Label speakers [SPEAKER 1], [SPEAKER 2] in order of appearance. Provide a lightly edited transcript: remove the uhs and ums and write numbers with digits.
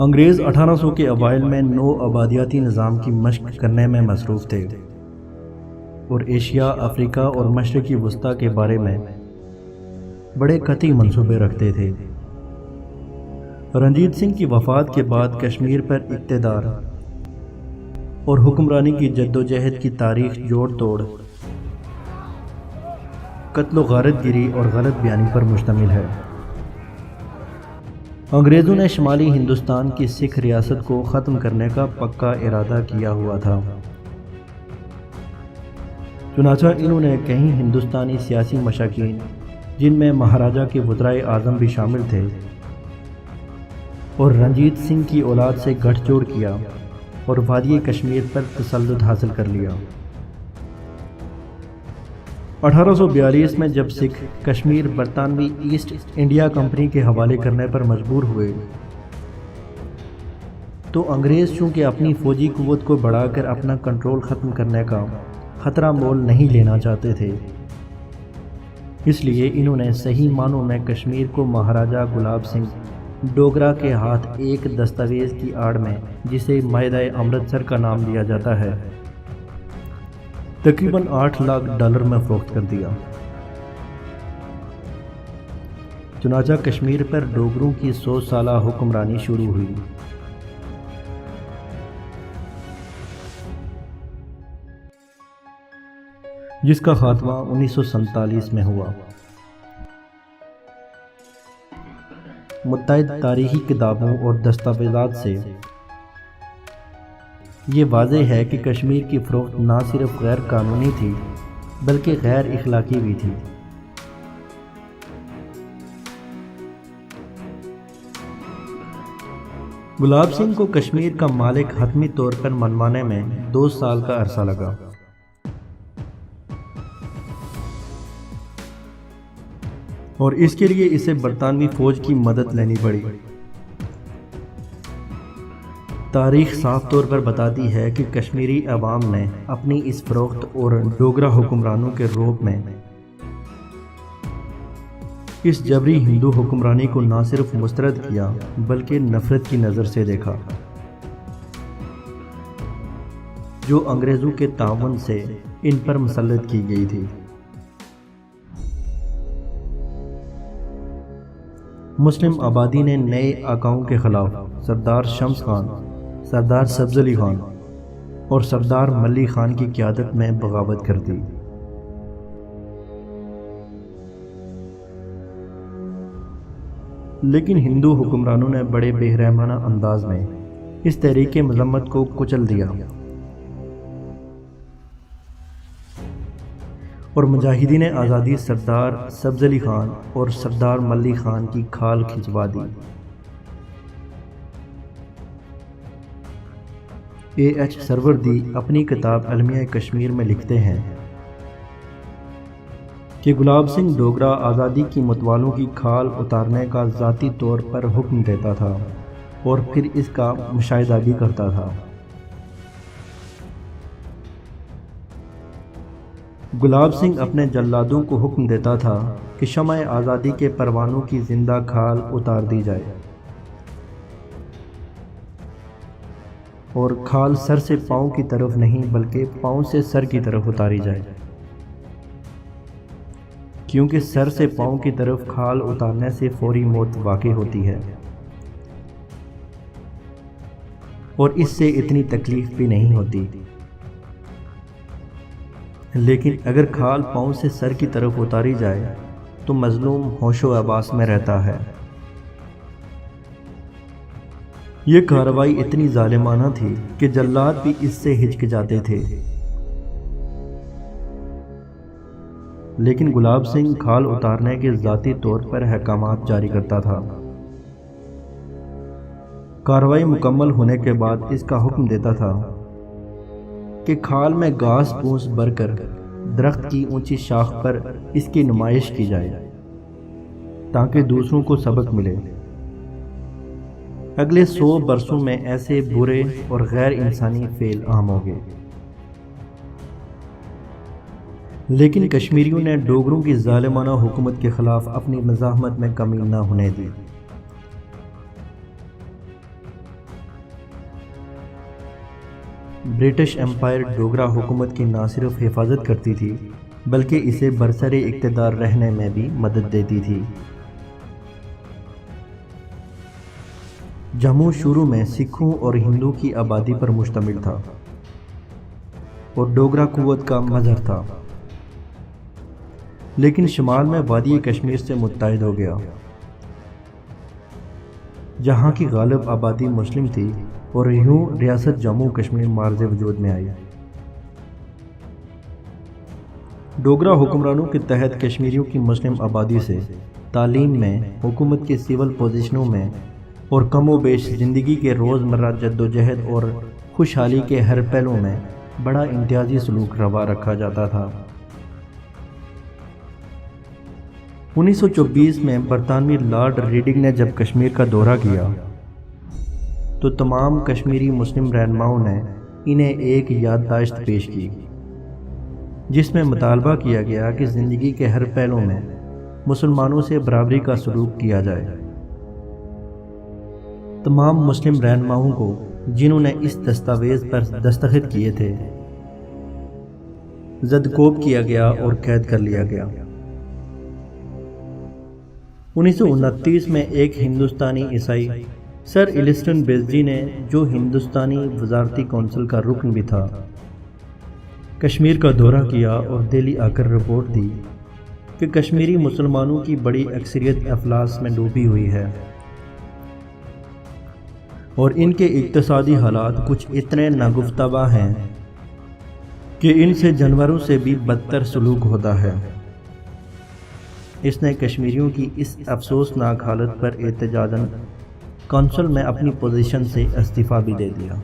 [SPEAKER 1] انگریز 1800 کے اوائل میں نو آبادیاتی نظام کی مشق کرنے میں مصروف تھے اور ایشیا، افریقہ اور مشرقی وسطی کے بارے میں بڑے قطعی منصوبے رکھتے تھے۔ رنجیت سنگھ کی وفات کے بعد کشمیر پر اقتدار اور حکمرانی کی جدوجہد کی تاریخ جوڑ توڑ، قتل و غارت گری اور غلط بیانی پر مشتمل ہے۔ انگریزوں نے شمالی ہندوستان کی سکھ ریاست کو ختم کرنے کا پکا ارادہ کیا ہوا تھا، چنانچہ انہوں نے کئی ہندوستانی سیاسی مشاکین، جن میں مہاراجہ کے وزرائے اعظم بھی شامل تھے، اور رنجیت سنگھ کی اولاد سے گٹھ جوڑ کیا اور وادی کشمیر پر تسلط حاصل کر لیا۔ 1842 میں جب سکھ کشمیر برطانوی ایسٹ انڈیا کمپنی کے حوالے کرنے پر مجبور ہوئے تو انگریز چونکہ اپنی فوجی قوت کو بڑھا کر اپنا کنٹرول ختم کرنے کا خطرہ مول نہیں لینا چاہتے تھے، اس لیے انہوں نے صحیح معنوں میں کشمیر کو مہاراجہ گلاب سنگھ ڈوگرا کے ہاتھ ایک دستاویز کی آڑ میں، جسے معاہدہ امرتسر کا نام دیا جاتا ہے، تقریباً $8 لاکھ میں فروخت کر دیا۔ چنانچہ کشمیر پر ڈوگروں کی 100 سالہ حکمرانی شروع ہوئی۔ جس کا خاتمہ 1947 میں ہوا۔ متعدد تاریخی کتابوں اور دستاویزات سے یہ واضح ہے کہ کشمیر کی فروخت نہ صرف غیر قانونی تھی بلکہ غیر اخلاقی بھی تھی۔ گلاب سنگھ کو کشمیر کا مالک حتمی طور پر منوانے میں 2 سال کا عرصہ لگا، اور اس کے لیے اسے برطانوی فوج کی مدد لینی پڑی۔ تاریخ صاف طور پر بتاتی ہے کہ کشمیری عوام نے اپنی اس فروخت اور ڈوگرا حکمرانوں کے رعب میں اس جبری ہندو حکمرانی کو نہ صرف مسترد کیا بلکہ نفرت کی نظر سے دیکھا، جو انگریزوں کے تعاون سے ان پر مسلط کی گئی تھی۔ مسلم آبادی نے نئے آقاؤں کے خلاف سردار شمس خان، سردار سبز علی خان اور سردار ملی خان کی قیادت میں بغاوت کر دی۔ لیکن ہندو حکمرانوں نے بڑے بے رحمانہ انداز میں اس تحریک مذمت کو کچل دیا اور مجاہدین آزادی سردار سبز علی خان اور سردار ملی خان کی کھال کھنچوا دی۔ A.H. سروردی اپنی کتاب المیہ کشمیر میں لکھتے ہیں کہ گلاب سنگھ ڈوگرا آزادی کی متوالوں کی کھال اتارنے کا ذاتی طور پر حکم دیتا تھا اور پھر اس کا مشاہدہ بھی کرتا تھا۔ گلاب سنگھ اپنے جلادوں کو حکم دیتا تھا کہ شمع آزادی کے پروانوں کی زندہ کھال اتار دی جائے اور کھال سر سے پاؤں کی طرف نہیں بلکہ پاؤں سے سر کی طرف اتاری جائے، کیونکہ سر سے پاؤں کی طرف کھال اتارنے سے فوری موت واقع ہوتی ہے اور اس سے اتنی تکلیف بھی نہیں ہوتی، لیکن اگر کھال پاؤں سے سر کی طرف اتاری جائے تو مظلوم ہوش و حواس میں رہتا ہے۔ یہ کارروائی اتنی ظالمانہ تھی کہ جلاد بھی اس سے ہچکچاتے تھے، لیکن گلاب سنگھ کھال اتارنے کے ذاتی طور پر احکامات جاری کرتا تھا۔ کارروائی مکمل ہونے کے بعد اس کا حکم دیتا تھا کہ کھال میں گھاس پھوس بھر کر درخت کی اونچی شاخ پر اس کی نمائش کی جائے تاکہ دوسروں کو سبق ملے۔ اگلے 100 برسوں میں ایسے برے اور غیر انسانی فعل عام ہو گئے، لیکن کشمیریوں نے ڈوگروں کی ظالمانہ حکومت کے خلاف اپنی مزاحمت میں کمی نہ ہونے دی۔ برٹش ایمپائر ڈوگرا حکومت کی نہ صرف حفاظت کرتی تھی بلکہ اسے برسر اقتدار رہنے میں بھی مدد دیتی تھی۔ جموں شروع میں سکھوں اور ہندوؤں کی آبادی پر مشتمل تھا اور ڈوگرا قوت کا مظہر تھا، لیکن شمال میں وادی کشمیر سے متحد ہو گیا، جہاں کی غالب آبادی مسلم تھی، اور یوں ریاست جموں کشمیر معرض وجود میں آئی۔ ڈوگرا حکمرانوں کے تحت کشمیریوں کی مسلم آبادی سے تعلیم میں، حکومت کے سول پوزیشنوں میں اور کم و بیش زندگی کے روزمرہ جدوجہد اور خوشحالی کے ہر پہلو میں بڑا امتیازی سلوک روا رکھا جاتا تھا۔ 1924 میں برطانوی لارڈ ریڈنگ نے جب کشمیر کا دورہ کیا تو تمام کشمیری مسلم رہنماؤں نے انہیں ایک یادداشت پیش کی، جس میں مطالبہ کیا گیا کہ زندگی کے ہر پہلو میں مسلمانوں سے برابری کا سلوک کیا جائے۔ تمام مسلم رہنماؤں کو، جنہوں نے اس دستاویز پر دستخط کیے تھے، زدکوب کیا گیا اور قید کر لیا گیا۔ 1929 میں ایک ہندوستانی عیسائی سر ایلسٹن بیسجی نے، جو ہندوستانی وزارتی کونسل کا رکن بھی تھا، کشمیر کا دورہ کیا اور دہلی آ کر رپورٹ دی کہ کشمیری مسلمانوں کی بڑی اکثریت افلاس میں ڈوبی ہوئی ہے اور ان کے اقتصادی حالات کچھ اتنے ناگفتوڑ ہیں کہ ان سے جانوروں سے بھی بدتر سلوک ہوتا ہے۔ اس نے کشمیریوں کی اس افسوسناک حالت پر احتجاجاً کونسل میں اپنی پوزیشن سے استعفیٰ بھی دے دیا۔